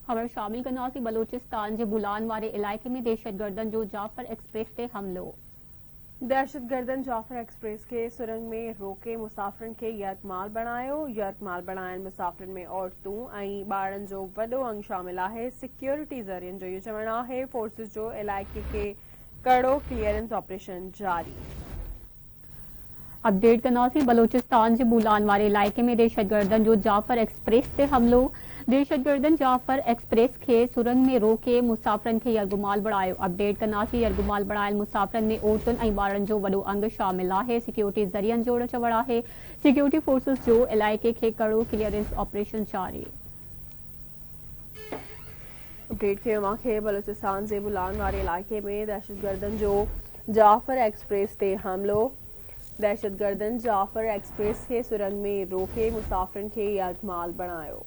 खबर शामिल करना सी बलूचिस्तान जे बुलान वारे इलाके में दहशतगर्दन जो जाफर एक्सप्रेस ते हमलो। दहशतगर्दन जाफर एक्सप्रेस के सुरंग में रोके मुसाफ़िरन के यरगमाल बणायो। यरगमाल बणायल मुसाफ़िरन में औरतूं ऐं ॿारनि जो वॾो अंग शामिल आहे। सिक्योरिटी ज़रियनि जो इहो चवणु आहे फोर्सिस जो इलाइक़े के कड़ो क्लियरेंस ऑपरेशन जारी। अपडेट करनासी बलूचिस्तान जे बुलान वारे इलाके में दहशतगर्दन जो जाफर एक्सप्रेस ते हमलो। दहशतगर्दन जाफर एक्सप्रेस के सुरंग में रोके मुसाफ़िरन के यरगुमाल बढ़ायो। अपडेट करनासी यरगुमाल बढ़ायल मुसाफ़िरन में औरतुन ऐं ॿारनि जो वॾो अंग शामिल आहे। सिक्योरिटी ज़रियनि जो चवणु आहे सिक्योरिटी फोर्सिस जो इलाइक़े के कड़ो क्लियरेंस ऑपरेशन जारी। अपडेट कयो मूंखे बलूचिस्तान जे बुलान वारे इलाइक़े में दहशतगर्दन जो जाफर एक्सप्रेस ते हमलो। दहशतगर्दन जाफर एक्सप्रेस के सुरंग में रोके मुसाफ़िरन के यरगमाल बणायो।